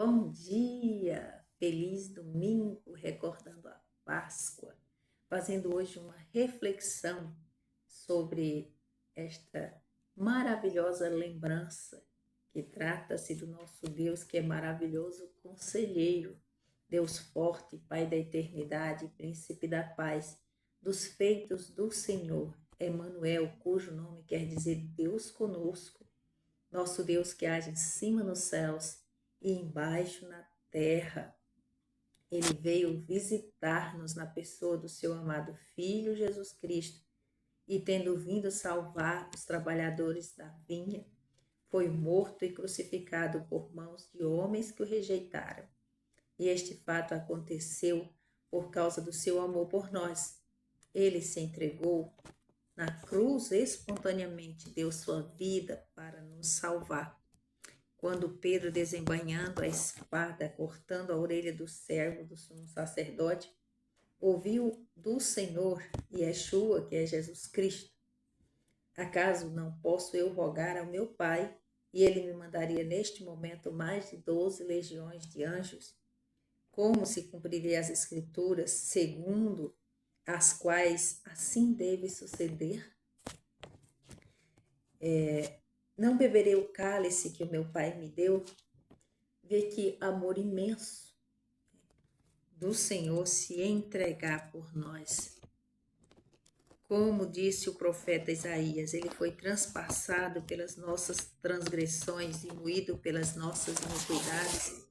Bom dia, feliz domingo, recordando a Páscoa, fazendo hoje uma reflexão sobre esta maravilhosa lembrança que trata-se do nosso Deus, que é maravilhoso conselheiro, Deus forte, Pai da eternidade, Príncipe da paz, dos feitos do Senhor, Emanuel, cujo nome quer dizer Deus conosco, nosso Deus que age em cima nos céus e embaixo na terra. Ele veio visitar-nos na pessoa do seu amado Filho Jesus Cristo e, tendo vindo salvar os trabalhadores da vinha, foi morto e crucificado por mãos de homens que o rejeitaram. E este fato aconteceu por causa do seu amor por nós. Ele se entregou na cruz espontaneamente, deu sua vida para nos salvar. Quando Pedro, desembainhando a espada, cortando a orelha do servo do sumo sacerdote, ouviu do Senhor Yeshua, que é Jesus Cristo: acaso não posso eu rogar ao meu Pai, e ele me mandaria neste momento mais de 12 legiões de anjos? Como se cumpriria as Escrituras, segundo as quais assim deve suceder? Não beberei o cálice que o meu Pai me deu? Vê que amor imenso do Senhor se entregar por nós. Como disse o profeta Isaías, ele foi transpassado pelas nossas transgressões e moído pelas nossas iniquidades.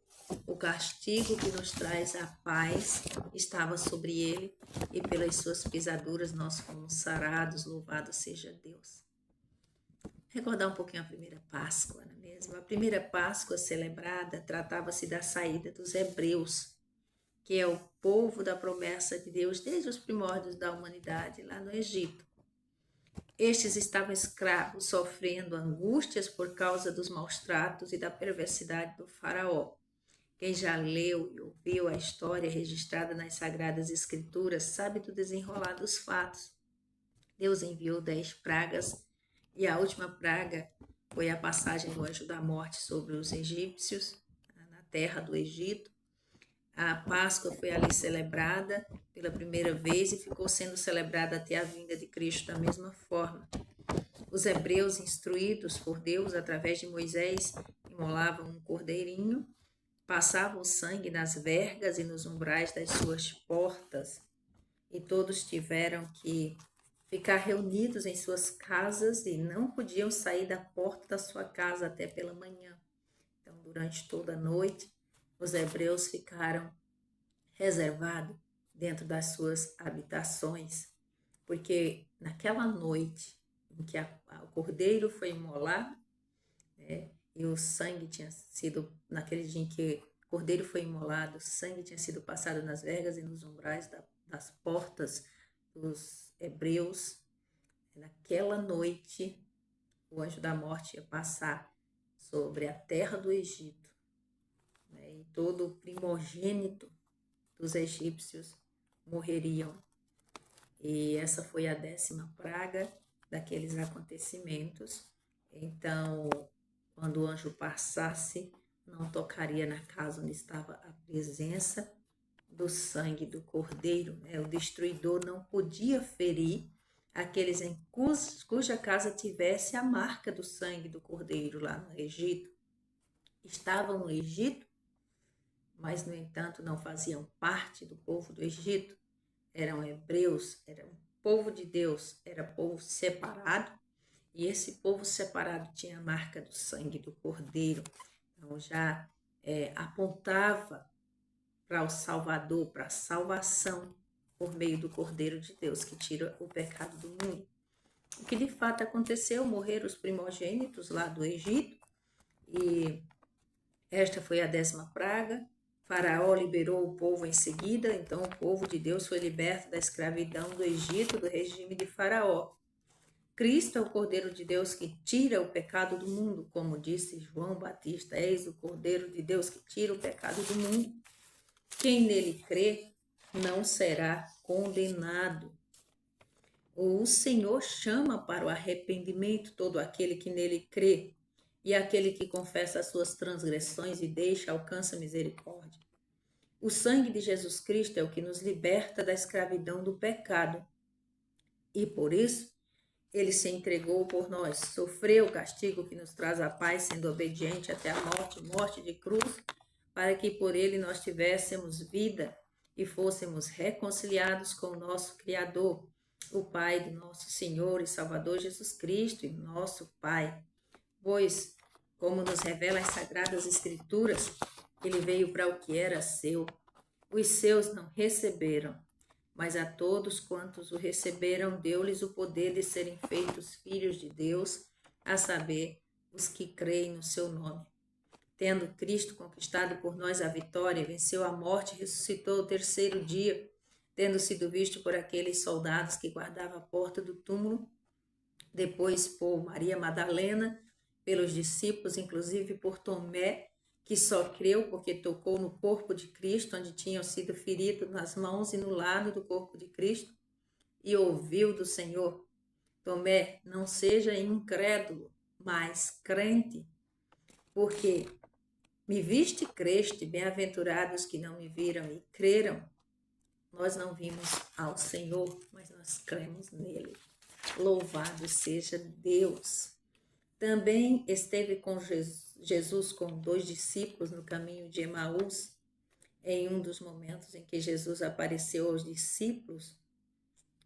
O castigo que nos traz a paz estava sobre ele, e pelas suas pisaduras nós fomos sarados. Louvado seja Deus. Recordar um pouquinho a primeira Páscoa, não é mesmo? A primeira Páscoa celebrada tratava-se da saída dos hebreus, que é o povo da promessa de Deus desde os primórdios da humanidade, lá no Egito. Estes estavam escravos, sofrendo angústias por causa dos maus tratos e da perversidade do faraó. Quem já leu e ouviu a história registrada nas Sagradas Escrituras sabe do desenrolar dos fatos. Deus enviou 10 pragas e a última praga foi a passagem do anjo da morte sobre os egípcios, na terra do Egito. A Páscoa foi ali celebrada pela primeira vez e ficou sendo celebrada até a vinda de Cristo da mesma forma. Os hebreus, instruídos por Deus através de Moisés, imolavam um cordeirinho, passavam o sangue nas vergas e nos umbrais das suas portas, e todos tiveram que ficar reunidos em suas casas e não podiam sair da porta da sua casa até pela manhã. Então, durante toda a noite, os hebreus ficaram reservados dentro das suas habitações, porque naquela noite em que o cordeiro foi imolado, né, e o sangue tinha sido, naquele dia em que o cordeiro foi imolado, o sangue tinha sido passado nas vergas e nos umbrais das portas dos hebreus. Naquela noite, o anjo da morte ia passar sobre a terra do Egito, né, e todo o primogênito dos egípcios morreriam. E essa foi a 10ª praga daqueles acontecimentos. Então, quando o anjo passasse, não tocaria na casa onde estava a presença do sangue do cordeiro, né? O destruidor não podia ferir aqueles em cuja casa tivesse a marca do sangue do cordeiro lá no Egito. Estavam no Egito, mas, no entanto, não faziam parte do povo do Egito. Eram hebreus, eram povo de Deus, era povo separado, e esse povo separado tinha a marca do sangue do cordeiro. Então, já apontava para o Salvador, para a salvação por meio do Cordeiro de Deus, que tira o pecado do mundo. O que de fato aconteceu, morreram os primogênitos lá do Egito, e esta foi a 10ª praga. Faraó liberou o povo em seguida, então o povo de Deus foi liberto da escravidão do Egito, do regime de Faraó. Cristo é o Cordeiro de Deus que tira o pecado do mundo, como disse João Batista: eis o Cordeiro de Deus que tira o pecado do mundo. Quem nele crê não será condenado. O Senhor chama para o arrependimento todo aquele que nele crê. e aquele que confessa as suas transgressões e deixa alcança misericórdia. O sangue de Jesus Cristo é o que nos liberta da escravidão do pecado. E por isso, ele se entregou por nós, sofreu o castigo que nos traz a paz, sendo obediente até a morte, morte de cruz, para que por ele nós tivéssemos vida e fôssemos reconciliados com o nosso Criador, o Pai do nosso Senhor e Salvador Jesus Cristo e nosso Pai. Pois, como nos revela as Sagradas Escrituras, ele veio para o que era seu. Os seus não receberam, mas a todos quantos o receberam, deu-lhes o poder de serem feitos filhos de Deus, a saber, os que creem no seu nome. Tendo Cristo conquistado por nós a vitória, venceu a morte e ressuscitou ao terceiro dia, tendo sido visto por aqueles soldados que guardavam a porta do túmulo, depois por Maria Madalena, pelos discípulos, inclusive por Tomé, que só creu porque tocou no corpo de Cristo, onde tinham sido feridos nas mãos e no lado do corpo de Cristo, e ouviu do Senhor: Tomé, não seja incrédulo, mas crente, porque me viste e creste, bem-aventurados que não me viram e creram. Nós não vimos ao Senhor, mas nós cremos nele. Louvado seja Deus. Também esteve com Jesus com 2 discípulos no caminho de Emaús, em um dos momentos em que Jesus apareceu aos discípulos,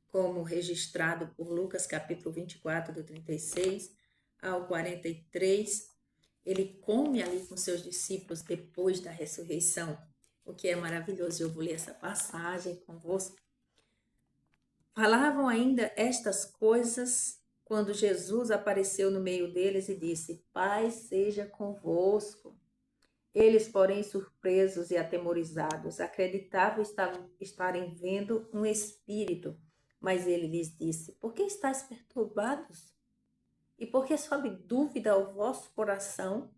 como registrado por Lucas capítulo 24, do 36 ao 43, ele come ali com seus discípulos depois da ressurreição, o que é maravilhoso. Eu vou ler essa passagem convosco. Falavam ainda estas coisas quando Jesus apareceu no meio deles e disse: Paz seja convosco. Eles, porém, surpresos e atemorizados, acreditavam estarem vendo um espírito. Mas ele lhes disse: Por que estáis perturbados? E por que sobe dúvida ao vosso coração?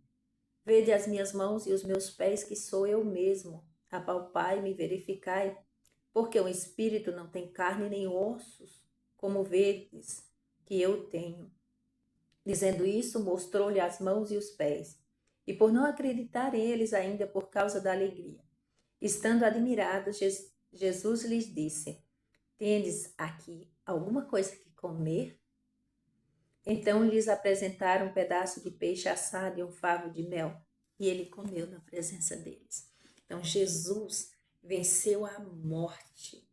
Vede as minhas mãos e os meus pés, que sou eu mesmo. Apalpai e me verificai, porque o espírito não tem carne nem ossos, como vedes que eu tenho. Dizendo isso, mostrou-lhe as mãos e os pés. E por não acreditarem eles ainda por causa da alegria, estando admirados, Jesus lhes disse: Tendes aqui alguma coisa que comer? Então lhes apresentaram um pedaço de peixe assado e um favo de mel, e ele comeu na presença deles. Então Jesus venceu a morte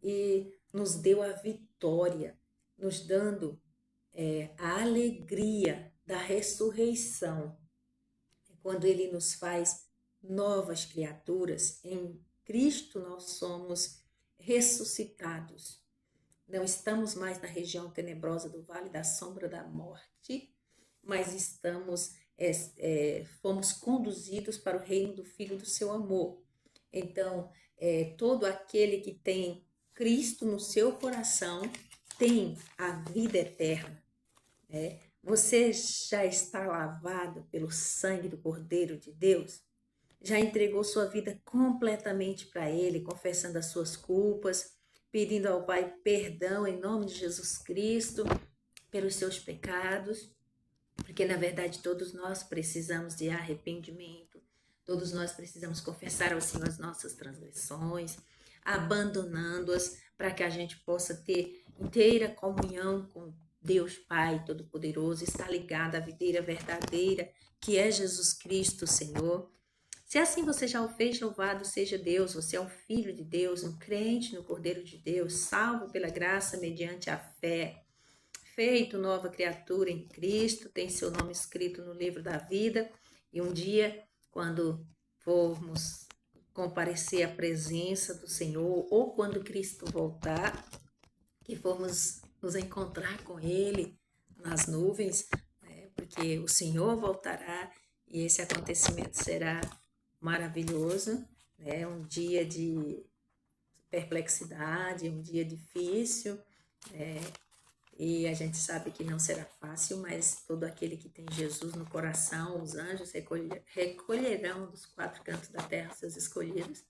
e nos deu a vitória, nos dando a alegria da ressurreição. Quando ele nos faz novas criaturas, em Cristo nós somos ressuscitados. Não estamos mais na região tenebrosa do vale da sombra da morte, mas fomos conduzidos para o reino do Filho do seu amor. Então, todo aquele que tem Cristo no seu coração tem a vida eterna. Você já está lavado pelo sangue do Cordeiro de Deus? Já entregou sua vida completamente para Ele, confessando as suas culpas, pedindo ao Pai perdão em nome de Jesus Cristo pelos seus pecados, porque na verdade todos nós precisamos de arrependimento, todos nós precisamos confessar ao Senhor as nossas transgressões, abandonando-as para que a gente possa ter inteira comunhão com Deus Pai Todo-Poderoso, estar ligado à videira verdadeira, que é Jesus Cristo, Senhor. Se assim você já o fez, louvado seja Deus, você é um filho de Deus, um crente no Cordeiro de Deus, salvo pela graça mediante a fé, feito nova criatura em Cristo, tem seu nome escrito no livro da vida, e um dia, quando formos comparecer à presença do Senhor, ou quando Cristo voltar, que formos nos encontrar com Ele nas nuvens, porque o Senhor voltará e esse acontecimento será maravilhoso, um dia de perplexidade, um dia difícil, e a gente sabe que não será fácil, mas todo aquele que tem Jesus no coração, os anjos recolherão dos 4 cantos da terra seus escolhidos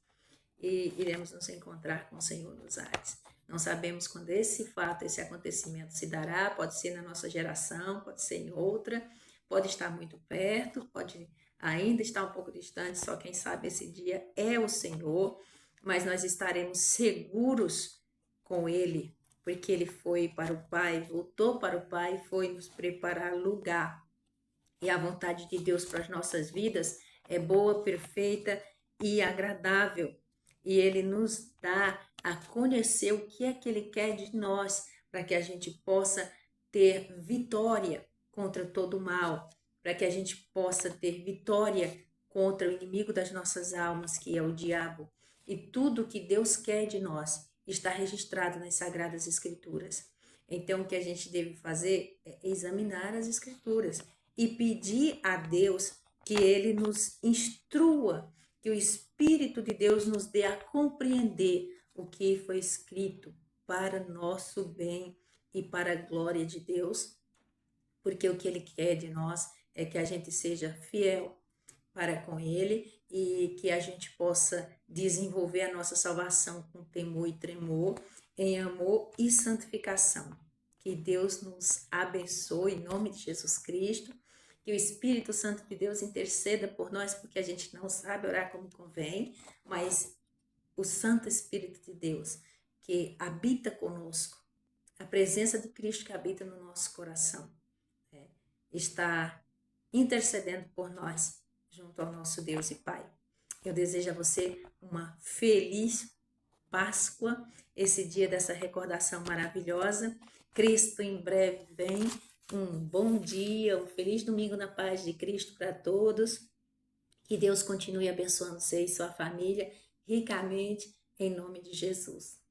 e iremos nos encontrar com o Senhor nos ares. Não sabemos quando esse fato, esse acontecimento se dará, pode ser na nossa geração, pode ser em outra, pode estar muito perto, pode ainda estar um pouco distante, só quem sabe esse dia é o Senhor, mas nós estaremos seguros com Ele, porque Ele foi para o Pai, voltou para o Pai e foi nos preparar lugar. E a vontade de Deus para as nossas vidas é boa, perfeita e agradável. E Ele nos dá a conhecer o que é que Ele quer de nós, para que a gente possa ter vitória contra todo o mal, para que a gente possa ter vitória contra o inimigo das nossas almas, que é o diabo. E tudo que Deus quer de nós está registrado nas Sagradas Escrituras. Então, o que a gente deve fazer é examinar as Escrituras e pedir a Deus que Ele nos instrua, que o Espírito de Deus nos dê a compreender o que foi escrito para nosso bem e para a glória de Deus, porque o que Ele quer de nós é que a gente seja fiel para com Ele e que a gente possa desenvolver a nossa salvação com temor e tremor, em amor e santificação. Que Deus nos abençoe em nome de Jesus Cristo, que o Espírito Santo de Deus interceda por nós, porque a gente não sabe orar como convém, mas o Santo Espírito de Deus que habita conosco, a presença de Cristo que habita no nosso coração, está intercedendo por nós junto ao nosso Deus e Pai. Eu desejo a você uma feliz Páscoa, esse dia dessa recordação maravilhosa. Cristo em breve vem. Um bom dia, um feliz domingo na paz de Cristo para todos. Que Deus continue abençoando você e sua família ricamente, em nome de Jesus.